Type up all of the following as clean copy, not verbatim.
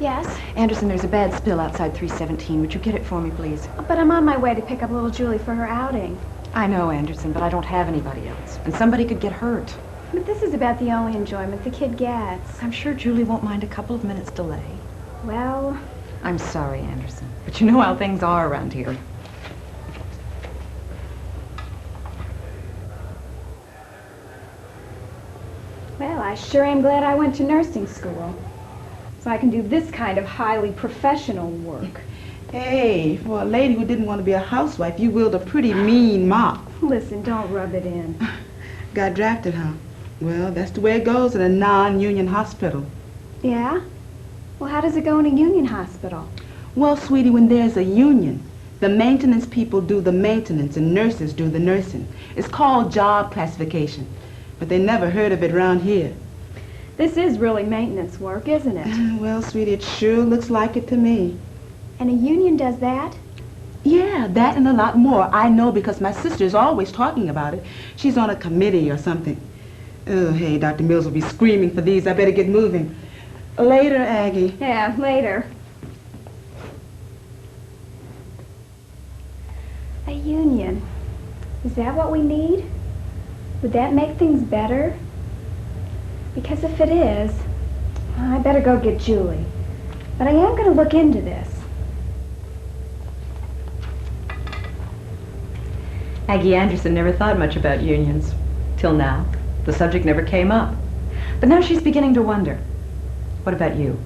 Yes? Anderson, there's a bad spill outside 317. Would you get it for me, please? But I'm on my way to pick up little Julie for her outing. I know, Anderson, but I don't have anybody else. And somebody could get hurt. But this is about the only enjoyment the kid gets. I'm sure Julie won't mind a couple of minutes delay. Well... I'm sorry, Anderson, but you know how things are around here. Well, I sure am glad I went to nursing school. So I can do this kind of highly professional work. Hey, for a lady who didn't want to be a housewife, you willed a pretty mean mop. Listen, don't rub it in. Got drafted, huh? Well, that's the way it goes in a non-union hospital. Yeah? Well, how does it go in a union hospital? Well, sweetie, when there's a union, the maintenance people do the maintenance and nurses do the nursing. It's called job classification, but they never heard of it around here. This is really maintenance work, isn't it? Well, sweetie, it sure looks like it to me. And a union does that? Yeah, that and a lot more. I know because my sister's always talking about it. She's on a committee or something. Oh, hey, Dr. Mills will be screaming for these. I better get moving. Later, Aggie. Yeah, later. A union. Is that what we need? Would that make things better? Because if it is, I better go get Julie. But I am going to look into this. Aggie Anderson never thought much about unions. Till now. The subject never came up. But now she's beginning to wonder. What about you?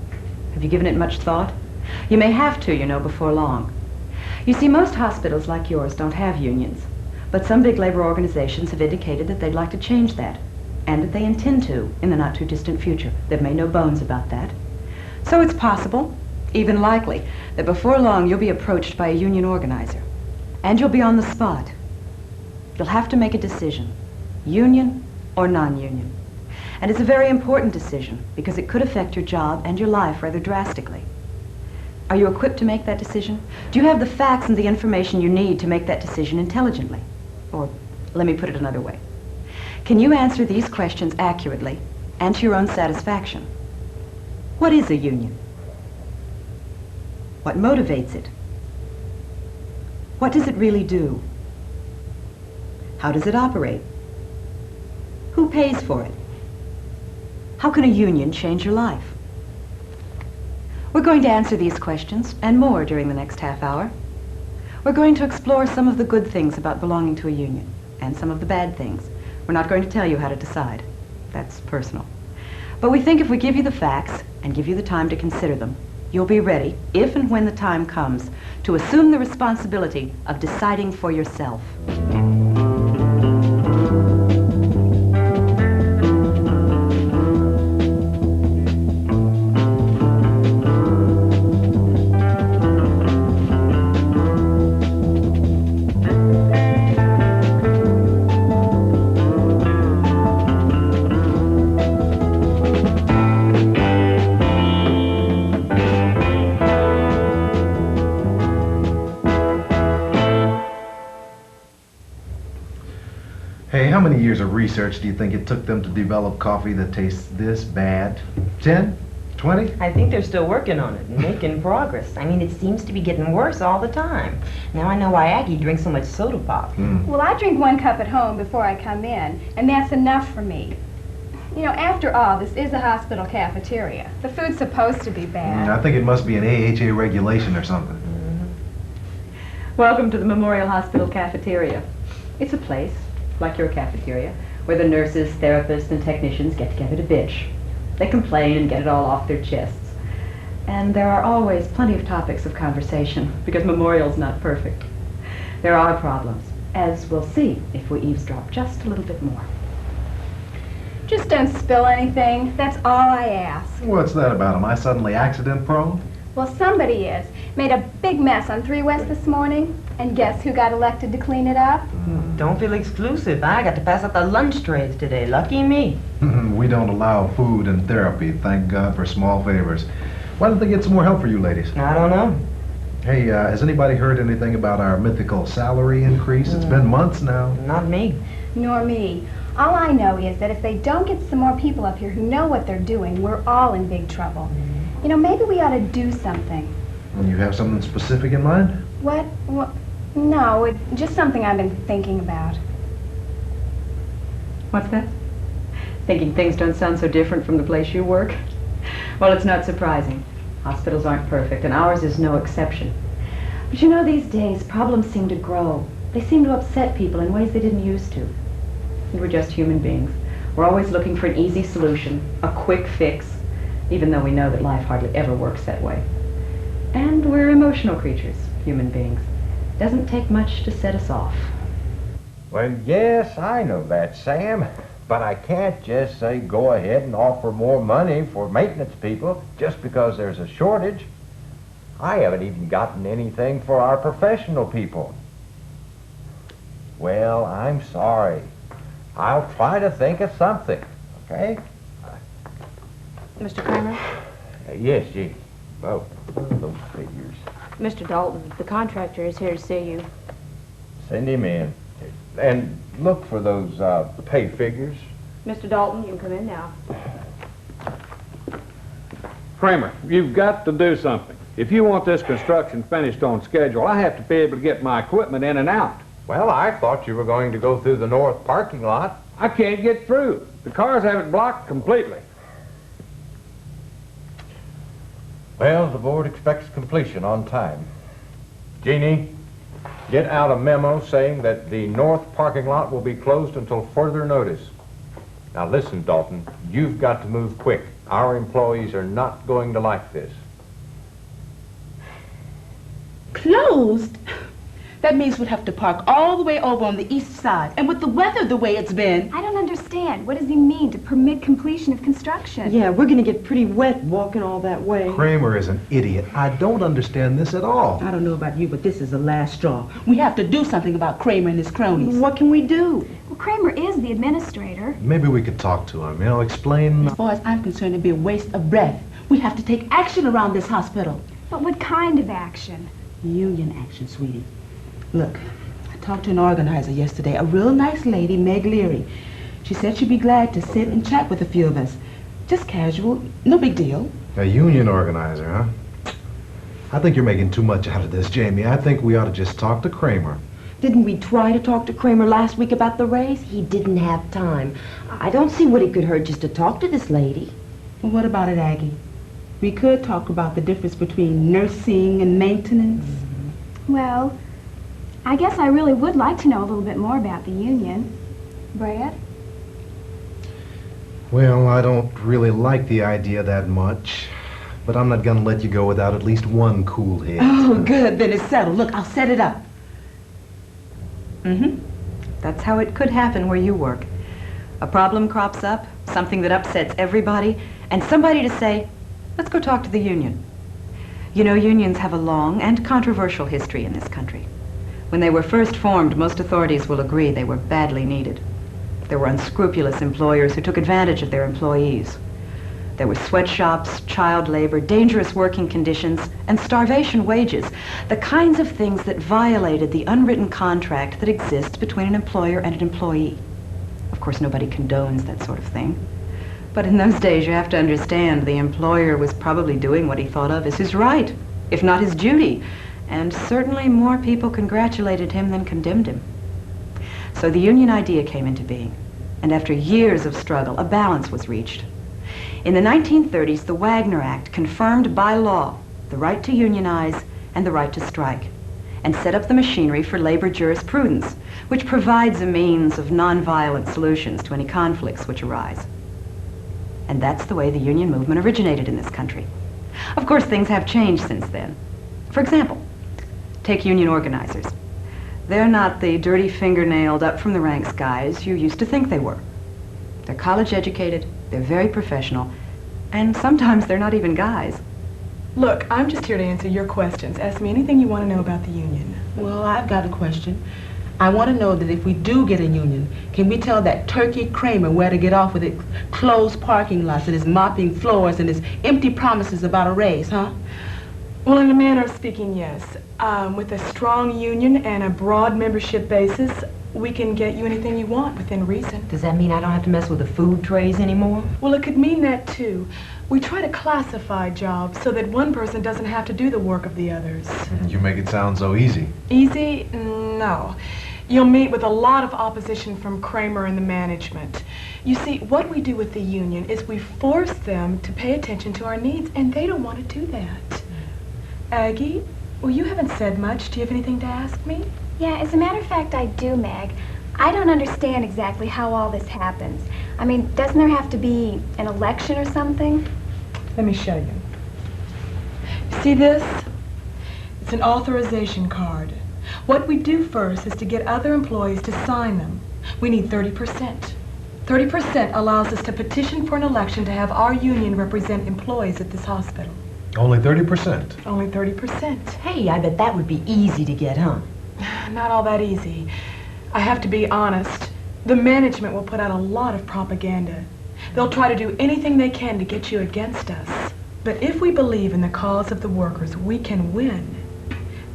Have you given it much thought? You may have to, you know, before long. You see, most hospitals like yours don't have unions. But some big labor organizations have indicated that they'd like to change that. And that they intend to in the not-too-distant future. They've made no bones about that. So it's possible, even likely, that before long you'll be approached by a union organizer. And you'll be on the spot. You'll have to make a decision, union or non-union. And it's a very important decision because it could affect your job and your life rather drastically. Are you equipped to make that decision? Do you have the facts and the information you need to make that decision intelligently? Or let me put it another way. Can you answer these questions accurately and to your own satisfaction? What is a union? What motivates it? What does it really do? How does it operate? Who pays for it? How can a union change your life? We're going to answer these questions and more during the next half hour. We're going to explore some of the good things about belonging to a union and some of the bad things. We're not going to tell you how to decide. That's personal. But we think if we give you the facts and give you the time to consider them, you'll be ready, if and when the time comes, to assume the responsibility of deciding for yourself. Hey, how many years of research do you think it took them to develop coffee that tastes this bad? 10? 20? I think they're still working on it and making progress. I mean, it seems to be getting worse all the time. Now I know why Aggie drinks so much soda pop. Well, I drink 1 cup at home before I come in, and that's enough for me. You know, after all, this is a hospital cafeteria. The food's supposed to be bad. I think it must be an AHA regulation or something. Welcome to the Memorial Hospital cafeteria. It's a place, like your cafeteria, where the nurses, therapists, and technicians get together to bitch. They complain and get it all off their chests. And there are always plenty of topics of conversation, because Memorial's not perfect. There are problems, as we'll see if we eavesdrop just a little bit more. Just don't spill anything. That's all I ask. What's that about? Am I suddenly accident prone? Well, somebody is. Made a big mess on 3 West this morning, and guess who got elected to clean it up? Don't feel exclusive. I got to pass out the lunch trays today. Lucky me. We don't allow food and therapy. Thank God for small favors. Why don't they get some more help for you ladies? I don't know. Hey, has anybody heard anything about our mythical salary increase? It's been months now. Not me. Nor me. All I know is that if they don't get some more people up here who know what they're doing, we're all in big trouble. You know, maybe we ought to do something. And you have something specific in mind? What? No, it's just something I've been thinking about. What's that? Thinking things don't sound so different from the place you work? Well, it's not surprising. Hospitals aren't perfect, and ours is no exception. But you know, these days, problems seem to grow. They seem to upset people in ways they didn't used to. And we're just human beings. We're always looking for an easy solution, a quick fix, even though we know that life hardly ever works that way. And we're emotional creatures, human beings. It doesn't take much to set us off. Well, yes, I know that, Sam. But I can't just say go ahead and offer more money for maintenance people just because there's a shortage. I haven't even gotten anything for our professional people. Well, I'm sorry. I'll try to think of something, okay? Mr. Kramer? Yes, Jean. Oh, those figures. Mr. Dalton, the contractor is here to see you. Send him in. And look for those pay figures. Mr. Dalton, you can come in now. Kramer, you've got to do something. If you want this construction finished on schedule, I have to be able to get my equipment in and out. Well, I thought you were going to go through the north parking lot. I can't get through. The cars have it blocked completely. Well, the board expects completion on time. Jeannie, get out a memo saying that the north parking lot will be closed until further notice. Now listen, Dalton, you've got to move quick. Our employees are not going to like this. Closed? That means we'd have to park all the way over on the east side. And with the weather the way it's been... I don't understand. What does he mean, to permit completion of construction? Yeah, we're gonna get pretty wet walking all that way. Kramer is an idiot. I don't understand this at all. I don't know about you, but this is the last straw. We have to do something about Kramer and his cronies. What can we do? Well, Kramer is the administrator. Maybe we could talk to him, explain. As far as I'm concerned, it'd be a waste of breath. We have to take action around this hospital. But what kind of action? Union action, sweetie. Look, I talked to an organizer yesterday, a real nice lady, Meg Leary. She said she'd be glad to sit and chat with a few of us. Just casual, no big deal. A union organizer, huh? I think you're making too much out of this, Jamie. I think we ought to just talk to Kramer. Didn't we try to talk to Kramer last week about the raise? He didn't have time. I don't see what it could hurt just to talk to this lady. Well, what about it, Aggie? We could talk about the difference between nursing and maintenance. Well, I guess I really would like to know a little bit more about the union. Brad? Well, I don't really like the idea that much, but I'm not gonna let you go without at least one cool head. Oh, good. Then it's settled. Look, I'll set it up. That's how it could happen where you work. A problem crops up, something that upsets everybody, and somebody to say, let's go talk to the union. You know, unions have a long and controversial history in this country. When they were first formed, most authorities will agree they were badly needed. There were unscrupulous employers who took advantage of their employees. There were sweatshops, child labor, dangerous working conditions, and starvation wages, the kinds of things that violated the unwritten contract that exists between an employer and an employee. Of course, nobody condones that sort of thing. But in those days, you have to understand, the employer was probably doing what he thought of as his right, if not his duty, and certainly more people congratulated him than condemned him. So the union idea came into being, and after years of struggle, a balance was reached. In the 1930s, the Wagner Act confirmed by law the right to unionize and the right to strike, and set up the machinery for labor jurisprudence, which provides a means of nonviolent solutions to any conflicts which arise. And that's the way the union movement originated in this country. Of course, things have changed since then. For example, take union organizers. They're not the dirty fingernailed up from the ranks guys you used to think they were. They're college educated, they're very professional, and sometimes they're not even guys. Look, I'm just here to answer your questions. Ask me anything you want to know about the union. Well, I've got a question. I want to know that if we do get a union, can we tell that turkey Kramer where to get off with his closed parking lots and his mopping floors and his empty promises about a raise, huh? Well, in a manner of speaking, yes. With a strong union and a broad membership basis, We can get you anything you want within reason. Does that mean I don't have to mess with the food trays anymore? Well, it could mean that too. We try to classify jobs so that one person doesn't have to do the work of the others. You make it sound so easy. Easy? No. You'll meet with a lot of opposition from Kramer and the management. You see, what we do with the union is we force them to pay attention to our needs, and they don't want to do that. Aggie, well, you haven't said much. Do you have anything to ask me? Yeah, as a matter of fact, I do, Meg. I don't understand exactly how all this happens. I mean, doesn't there have to be an election or something? Let me show you. See this? It's an authorization card. What we do first is to get other employees to sign them. We need 30%. 30% allows us to petition for an election to have our union represent employees at this hospital. Only 30%. Only 30%. Hey, I bet that would be easy to get, huh? Not all that easy. I have to be honest. The management will put out a lot of propaganda. They'll try to do anything they can to get you against us. But if we believe in the cause of the workers, we can win.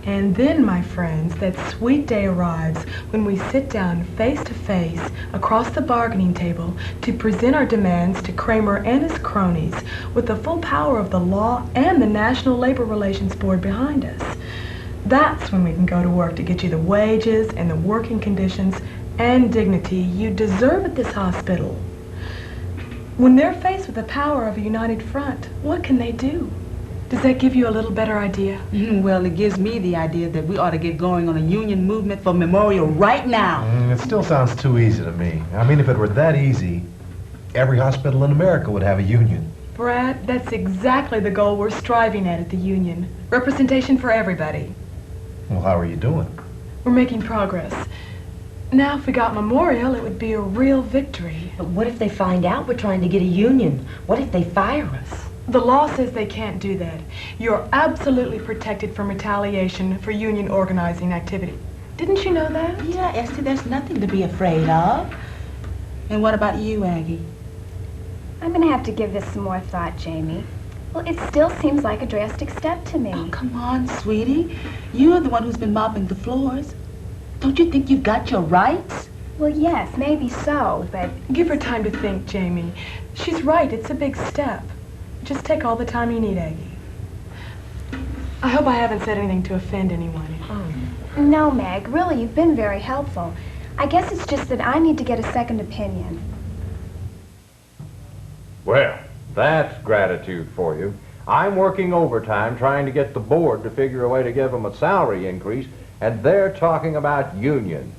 And then, my friends, that sweet day arrives when we sit down face to face across the bargaining table to present our demands to Kramer and his cronies with the full power of the law and the National Labor Relations Board behind us. That's when we can go to work to get you the wages and the working conditions and dignity you deserve at this hospital. When they're faced with the power of a united front, what can they do? Does that give you a little better idea? Well, it gives me the idea that we ought to get going on a union movement for Memorial right now. It still sounds too easy to me. I mean, if it were that easy, every hospital in America would have a union. Brad, that's exactly the goal we're striving at the union. Representation for everybody. Well, how are you doing? We're making progress. Now, if we got Memorial, it would be a real victory. But what if they find out we're trying to get a union? What if they fire us? The law says they can't do that. You're absolutely protected from retaliation for union organizing activity. Didn't you know that? Yeah, Esty, there's nothing to be afraid of. And what about you, Aggie? I'm gonna have to give this some more thought, Jamie. Well, it still seems like a drastic step to me. Oh, come on, sweetie. You're the one who's been mopping the floors. Don't you think you've got your rights? Well, yes, maybe so, but... Give her time to think, Jamie. She's right, it's a big step. Just take all the time you need, Aggie. I hope I haven't said anything to offend anyone. No, Meg, really, you've been very helpful. I guess it's just that I need to get a second opinion. Well, that's gratitude for you. I'm working overtime trying to get the board to figure a way to give them a salary increase, and they're talking about union.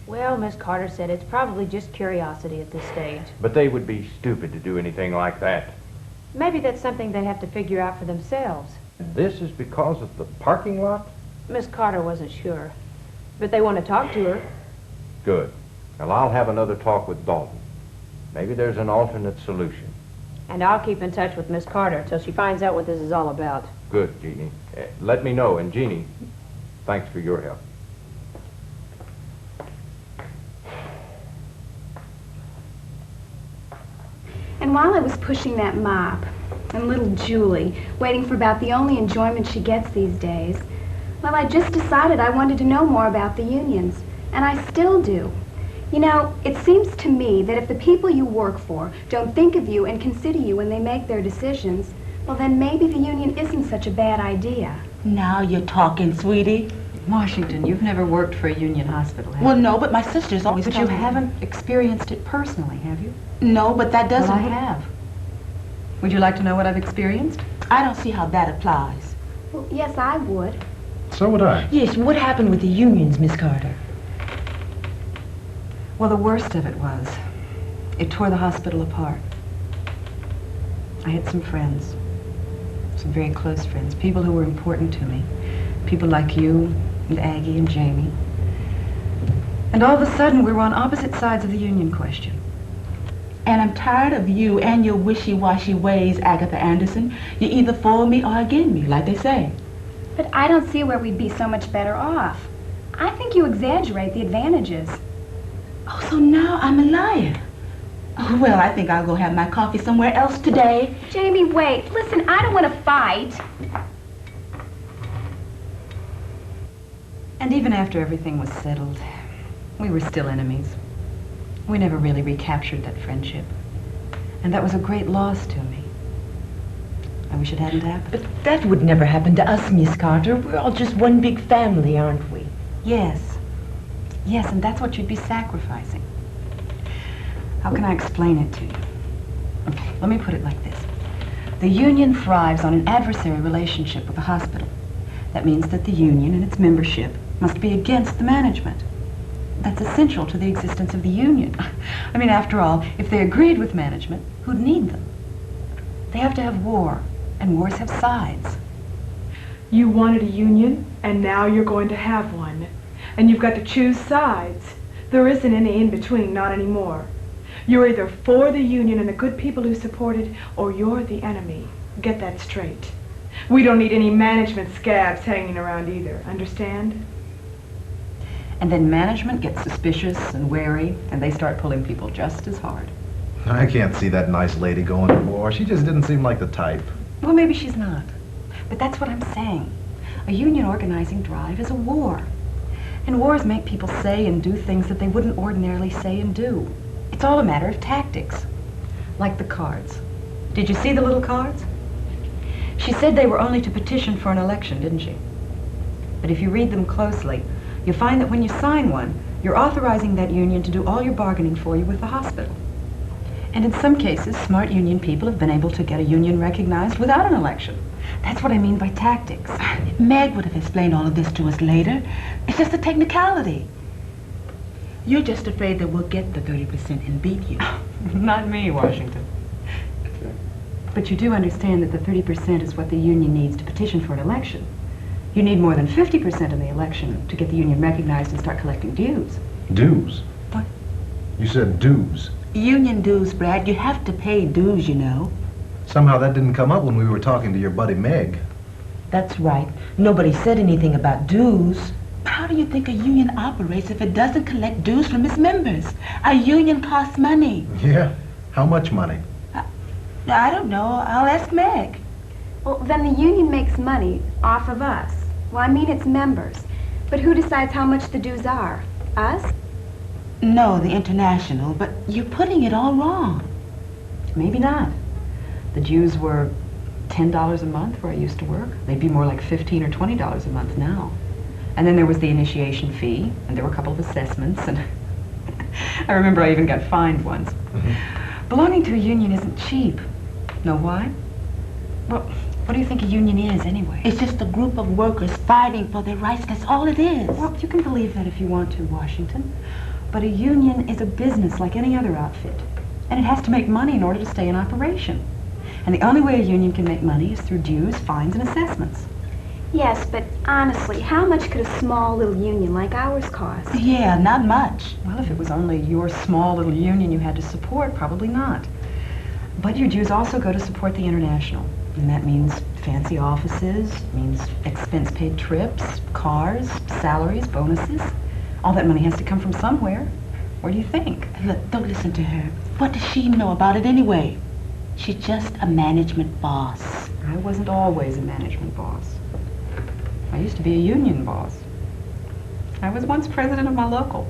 Well, Miss Carter said it's probably just curiosity at this stage. But they would be stupid to do anything like that. Maybe that's something they have to figure out for themselves. And this is because of the parking lot? Miss Carter wasn't sure. But they want to talk to her. Good. Well, I'll have another talk with Dalton. Maybe there's an alternate solution. And I'll keep in touch with Miss Carter till she finds out what this is all about. Good, Jeannie. Let me know. And Jeannie, thanks for your help. And while I was pushing that mop, and little Julie, waiting for about the only enjoyment she gets these days, well, I just decided I wanted to know more about the unions. And I still do. You know, it seems to me that if the people you work for don't think of you and consider you when they make their decisions, well, then maybe the union isn't such a bad idea. Now you're talking, sweetie. Washington, you've never worked for a union hospital, have you? Well, no, but my sister's always But you told me. haven't experienced it personally, have you? No, but that doesn't... Well, I have. Would you like to know what I've experienced? I don't see how that applies. Well, yes, I would. So would I. Yes, what happened with the unions, Miss Carter? Well, the worst of it was, it tore the hospital apart. I had some friends, some very close friends, people who were important to me. People like you and Aggie and Jamie. And all of a sudden, we were on opposite sides of the union question. And I'm tired of you and your wishy-washy ways, Agatha Anderson. You either for me or against me, like they say. But I don't see where we'd be so much better off. I think you exaggerate the advantages. Oh, so now I'm a liar. Oh, well, I think I'll go have my coffee somewhere else today. Jamie, wait. Listen, I don't want to fight. And even after everything was settled, We were still enemies. We never really recaptured that friendship. And that was a great loss to me. I wish it hadn't happened. But that would never happen to us, Miss Carter. We're all just one big family, aren't we? Yes. Yes, and that's what you'd be sacrificing. How can I explain it to you? Okay, let me put it like this. The union thrives on an adversary relationship with the hospital. That means that the union and its membership must be against the management. That's essential to the existence of the union. I mean, after all, if they agreed with management, who'd need them? They have to have war, and wars have sides. You wanted a union, and now you're going to have one. And you've got to choose sides. There isn't any in between, not anymore. You're either for the union and the good people who support it, or you're the enemy. Get that straight. We don't need any management scabs hanging around either, understand? And then management gets suspicious and wary, and they start pulling people just as hard. I can't see that nice lady going to war. She just didn't seem like the type. Well, maybe she's not. But that's what I'm saying. A union organizing drive is a war. And wars make people say and do things that they wouldn't ordinarily say and do. It's all a matter of tactics. Like the cards. Did you see the little cards? She said they were only to petition for an election, didn't she? But if you read them closely, you'll find that when you sign one, you're authorizing that union to do all your bargaining for you with the hospital. And in some cases, smart union people have been able to get a union recognized without an election. That's what I mean by tactics. Meg would have explained all of this to us later. It's just a technicality. You're just afraid that we'll get the 30% and beat you. Not me, Washington. But you do understand that the 30% is what the union needs to petition for an election. You need more than 50% in the election to get the union recognized and start collecting dues. Dues? What? You said dues. Union dues, Brad. You have to pay dues, you know. Somehow that didn't come up when we were talking to your buddy Meg. That's right. Nobody said anything about dues. How do you think a union operates if it doesn't collect dues from its members? A union costs money. Yeah? How much money? I don't know. I'll ask Meg. Well, then the union makes money off of us. Well, I mean its members. But who decides how much the dues are? Us? No, the International, but you're putting it all wrong. Maybe not. The dues were $10 a month where I used to work. They'd be more like $15 or $20 a month now. And then there was the initiation fee, and there were a couple of assessments, and I remember I even got fined once. Belonging to a union isn't cheap. Know why? Well, what do you think a union is, anyway? It's just a group of workers fighting for their rights. That's all it is. Well, you can believe that if you want to, Washington. But a union is a business like any other outfit. And it has to make money in order to stay in operation. And the only way a union can make money is through dues, fines, and assessments. Yes, but honestly, how much could a small little union like ours cost? Yeah, not much. Well, if it was only your small little union you had to support, probably not. But your dues also go to support the International. And that means fancy offices, means expense-paid trips, cars, salaries, bonuses. All that money has to come from somewhere. Where do you think? Look, don't listen to her. What does she know about it anyway? She's just a management boss. I wasn't always a management boss. I used to be a union boss. I was once president of my local.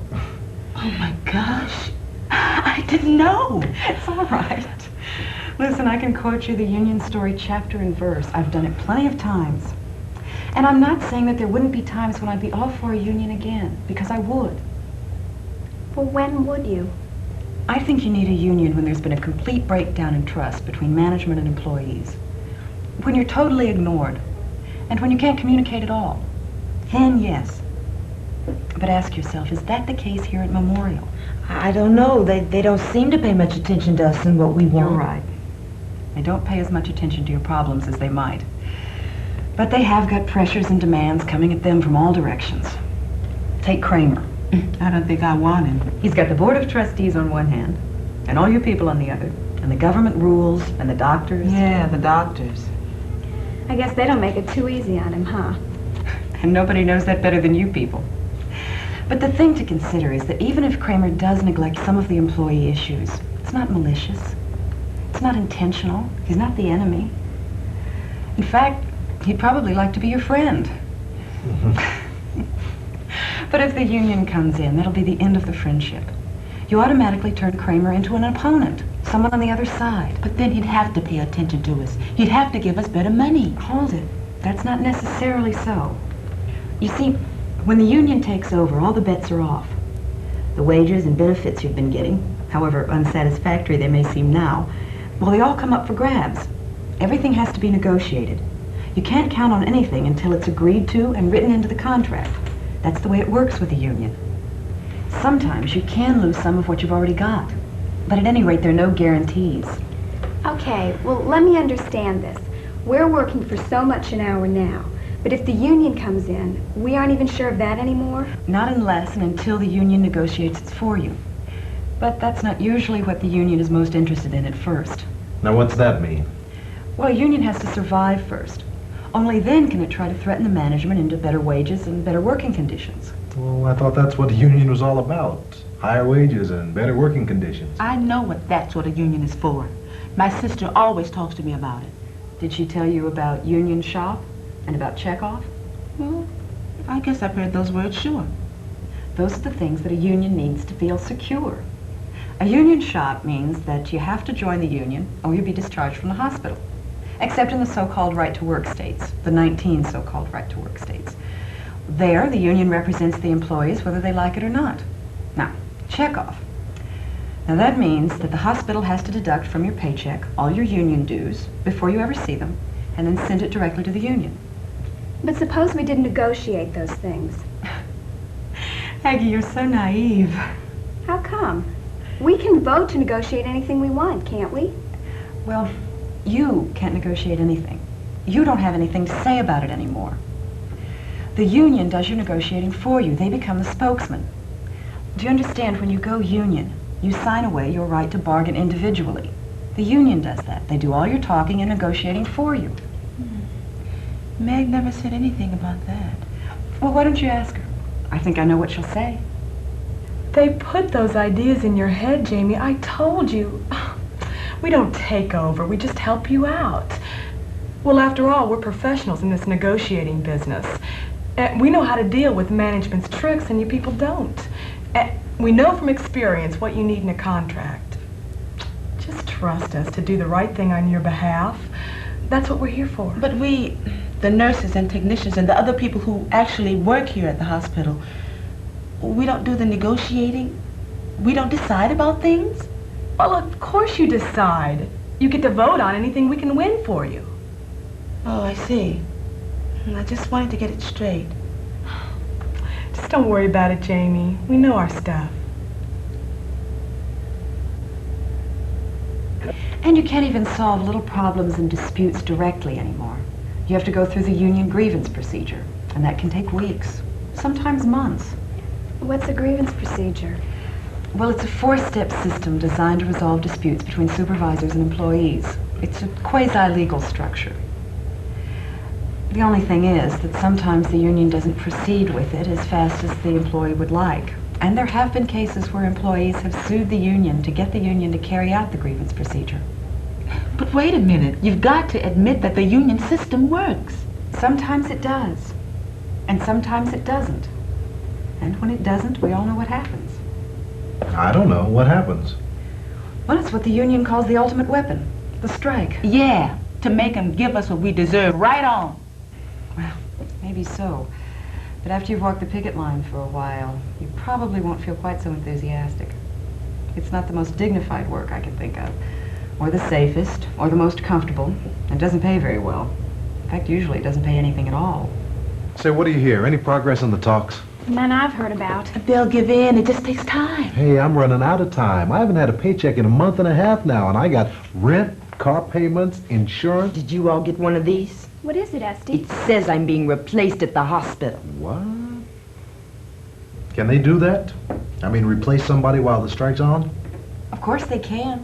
Oh my gosh. I didn't know. It's all right. Listen, I can quote you the union story chapter and verse. I've done it plenty of times. And I'm not saying that there wouldn't be times when I'd be all for a union again, because I would. Well, when would you? I think you need a union when there's been a complete breakdown in trust between management and employees. When you're totally ignored. And when you can't communicate at all. Then yes. But ask yourself, is that the case here at Memorial? I don't know. They don't seem to pay much attention to us and what we want. You're right. They don't pay as much attention to your problems as they might. But they have got pressures and demands coming at them from all directions. Take Kramer. I don't think I want him. He's got the Board of Trustees on one hand, and all you people on the other, and the government rules, and the doctors. Yeah, the doctors. I guess they don't make it too easy on him, huh? And nobody knows that better than you people. But the thing to consider is that even if Kramer does neglect some of the employee issues, it's not malicious. It's not intentional. He's not the enemy. In fact, he'd probably like to be your friend. But if the union comes in, that'll be the end of the friendship. You automatically turn Kramer into an opponent, someone on the other side. But then he'd have to pay attention to us. He'd have to give us better money. Hold it. That's not necessarily so. You see, when the union takes over, all the bets are off. The wages and benefits you've been getting, however unsatisfactory they may seem now, well, they all come up for grabs. Everything has to be negotiated. You can't count on anything until it's agreed to and written into the contract. That's the way it works with the union. Sometimes you can lose some of what you've already got. But at any rate, there are no guarantees. Okay, well, let me understand this. We're working for so much an hour now, but if the union comes in, we aren't even sure of that anymore? Not unless and until the union negotiates it for you. But that's not usually what the union is most interested in at first. Now, what's that mean? Well, a union has to survive first. Only then can it try to threaten the management into better wages and better working conditions. Well, I thought that's what the union was all about. Higher wages and better working conditions. I know what that's what a union is for. My sister always talks to me about it. Did she tell you about union shop and about checkoff? Well, I guess I've heard those words, sure. Those are the things that a union needs to feel secure. A union shop means that you have to join the union or you'll be discharged from the hospital. Except in the so-called right-to-work states, the 19 so-called right-to-work states. There, the union represents the employees whether they like it or not. Now, checkoff. Now that means that the hospital has to deduct from your paycheck all your union dues before you ever see them, and then send it directly to the union. But suppose we didn't negotiate those things. Aggie, you're so naive. How come? We can vote to negotiate anything we want, can't we? Well, you can't negotiate anything. You don't have anything to say about it anymore. The union does your negotiating for you. They become the spokesman. Do you understand? When you go union, you sign away your right to bargain individually. The union does that. They do all your talking and negotiating for you. Meg never said anything about that. Well, why don't you ask her? I think I know what she'll say. They put those ideas in your head, Jamie. I told you. We don't take over, we just help you out. Well, after all, we're professionals in this negotiating business. And we know how to deal with management's tricks, and you people don't. And we know from experience what you need in a contract. Just trust us to do the right thing on your behalf. That's what we're here for. But we, the nurses and technicians and the other people who actually work here at the hospital, we don't do the negotiating? We don't decide about things? Well, of course you decide. You get to vote on anything we can win for you. Oh, I see. I just wanted to get it straight. Just don't worry about it, Jamie. We know our stuff. And you can't even solve little problems and disputes directly anymore. You have to go through the union grievance procedure, and that can take weeks, sometimes months. What's a grievance procedure? Well, it's a 4-step system designed to resolve disputes between supervisors and employees. It's a quasi-legal structure. The only thing is that sometimes the union doesn't proceed with it as fast as the employee would like. And there have been cases where employees have sued the union to get the union to carry out the grievance procedure. But wait a minute. You've got to admit that the union system works. Sometimes it does, and sometimes it doesn't. And when it doesn't, we all know what happens. I don't know. What happens? Well, it's what the union calls the ultimate weapon, the strike. Yeah, to make them give us what we deserve right on. Well, maybe so. But after you've walked the picket line for a while, you probably won't feel quite so enthusiastic. It's not the most dignified work I can think of, or the safest, or the most comfortable, and doesn't pay very well. In fact, usually it doesn't pay anything at all. Say, what do you hear? Any progress in the talks? None I've heard about. They'll give in. It just takes time. Hey, I'm running out of time. I haven't had a paycheck in a month and a half now, and I got rent, car payments, insurance. Did you all get one of these? What is it, Esty? It says I'm being replaced at the hospital. What? Can they do that? I mean, replace somebody while the strike's on? Of course they can.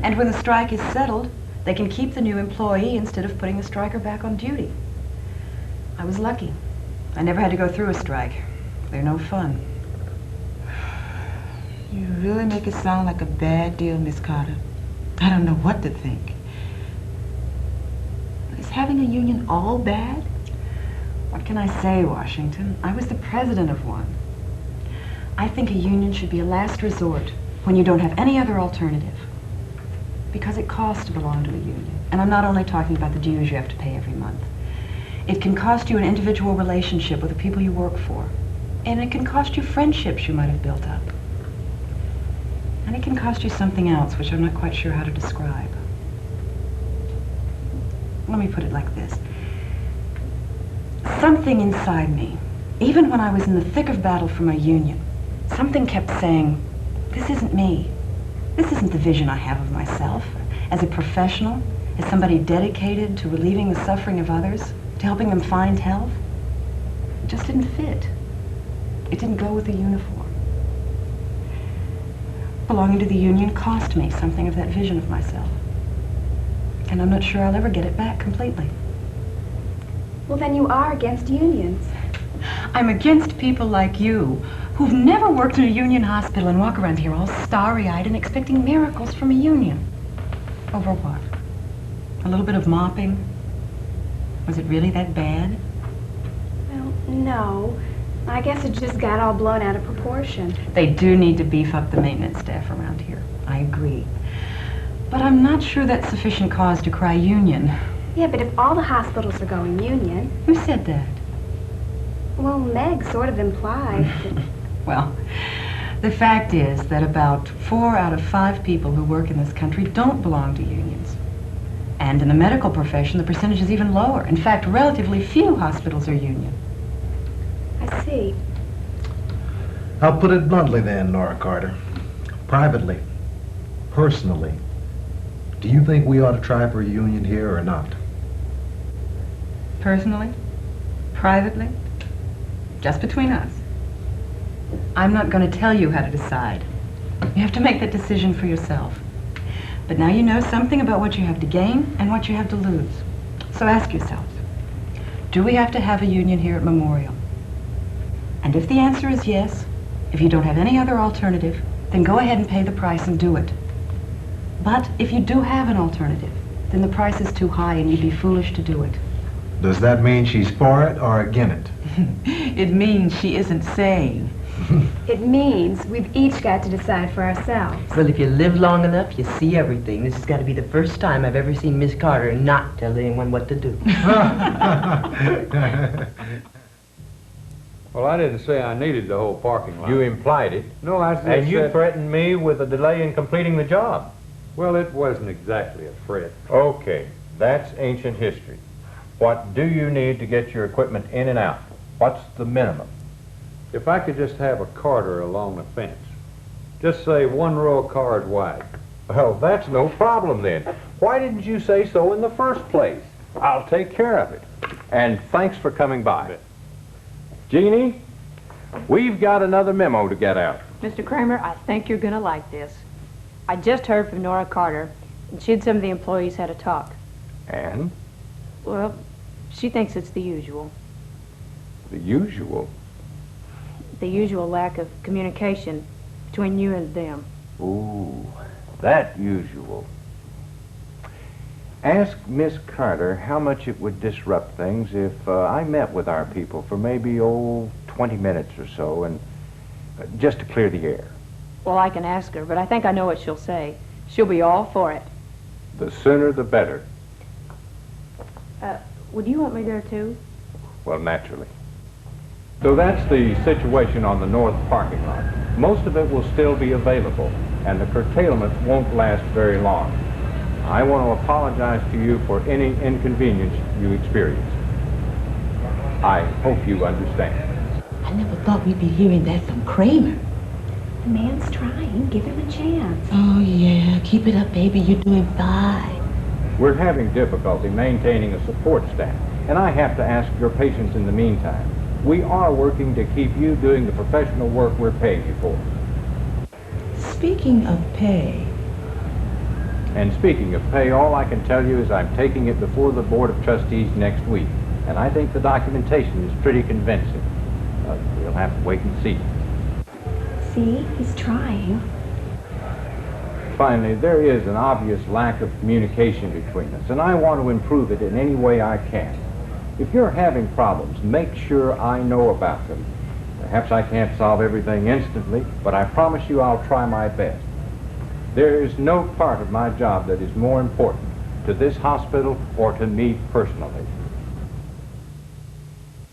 And when the strike is settled, they can keep the new employee instead of putting the striker back on duty. I was lucky. I never had to go through a strike. They're no fun. You really make it sound like a bad deal, Miss Carter. I don't know what to think. Is having a union all bad? What can I say, Washington? I was the president of one. I think a union should be a last resort when you don't have any other alternative. Because it costs to belong to a union. And I'm not only talking about the dues you have to pay every month. It can cost you an individual relationship with the people you work for. And it can cost you friendships you might have built up. And it can cost you something else, which I'm not quite sure how to describe. Let me put it like this. Something inside me, even when I was in the thick of battle for my union, something kept saying, this isn't me. This isn't the vision I have of myself as a professional, as somebody dedicated to relieving the suffering of others, to helping them find health. It just didn't fit. It didn't go with the uniform. Belonging to the union cost me something of that vision of myself. And I'm not sure I'll ever get it back completely. Well, then you are against unions. I'm against people like you who've never worked in a union hospital and walk around here all starry-eyed and expecting miracles from a union. Over what? A little bit of mopping? Was it really that bad? Well, no. I guess it just got all blown out of proportion. They do need to beef up the maintenance staff around here. I agree. But I'm not sure that's sufficient cause to cry union. Yeah, but if all the hospitals are going union... Who said that? Well, Meg sort of implied that... Well, the fact is that about 4 out of 5 people who work in this country don't belong to unions. And in the medical profession, the percentage is even lower. In fact, relatively few hospitals are union. I see. I'll put it bluntly then, Nora Carter. Privately, personally, do you think we ought to try for a union here or not? Personally? Privately? Just between us. I'm not going to tell you how to decide. You have to make that decision for yourself. But now you know something about what you have to gain and what you have to lose. So ask yourselves, do we have to have a union here at Memorial? And if the answer is yes, if you don't have any other alternative, then go ahead and pay the price and do it. But if you do have an alternative, then the price is too high and you'd be foolish to do it. Does that mean she's for it or against it? It means she isn't sane. It means we've each got to decide for ourselves. Well, if you live long enough, you see everything. This has got to be the first time I've ever seen Miss Carter not tell anyone what to do. Well, I didn't say I needed the whole parking lot. You implied it. No, I just And you said... threatened me with a delay in completing the job. Well, it wasn't exactly a threat. Okay, that's ancient history. What do you need to get your equipment in and out? What's the minimum? If I could just have a Carter along the fence. Just say 1 row of cars wide. Well, that's no problem then. Why didn't you say so in the first place? I'll take care of it. And thanks for coming by. Jeannie, we've got another memo to get out. Mr. Kramer, I think you're going to like this. I just heard from Nora Carter, and she and some of the employees had a talk. And? Well, she thinks it's the usual. The usual? The usual lack of communication between you and them. Ooh, that usual. Ask Miss Carter how much it would disrupt things if I met with our people for maybe, 20 minutes or so, and just to clear the air. Well, I can ask her, but I think I know what she'll say. She'll be all for it. The sooner the better. Would you want me there too? Well, naturally. So that's the situation on the north parking lot. Most of it will still be available, and the curtailment won't last very long. I want to apologize to you for any inconvenience you experienced. I hope you understand. I never thought we'd be hearing that from Kramer. The man's trying. Give him a chance. Oh, yeah. Keep it up, baby. You're doing fine. We're having difficulty maintaining a support staff, and I have to ask your patience in the meantime. We are working to keep you doing the professional work we're paying you for. Speaking of pay... And speaking of pay, all I can tell you is I'm taking it before the Board of Trustees next week, and I think the documentation is pretty convincing. We'll have to wait and see. See, he's trying. Finally, there is an obvious lack of communication between us, and I want to improve it in any way I can. If you're having problems, make sure I know about them. Perhaps I can't solve everything instantly, but I promise you I'll try my best. There is no part of my job that is more important to this hospital or to me personally.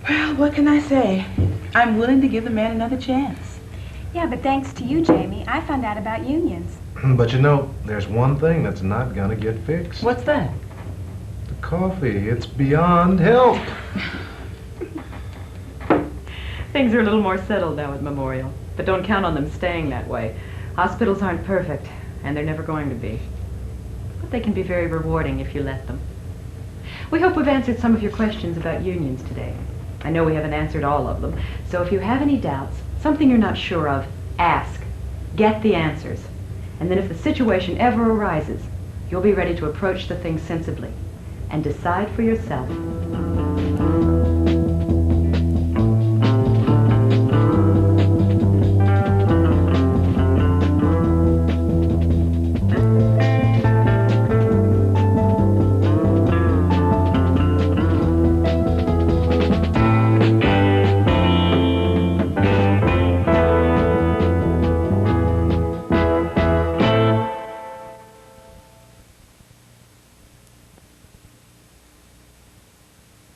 Well, what can I say? I'm willing to give the man another chance. Yeah, but thanks to you, Jamie, I found out about unions. But you know, there's one thing that's not gonna get fixed. What's that? The coffee. It's beyond help. Things are a little more settled now at Memorial, but don't count on them staying that way. Hospitals aren't perfect, and they're never going to be. But they can be very rewarding if you let them. We hope we've answered some of your questions about unions today. I know we haven't answered all of them, so if you have any doubts, something you're not sure of, ask. Get the answers. And then if the situation ever arises, you'll be ready to approach the thing sensibly and decide for yourself.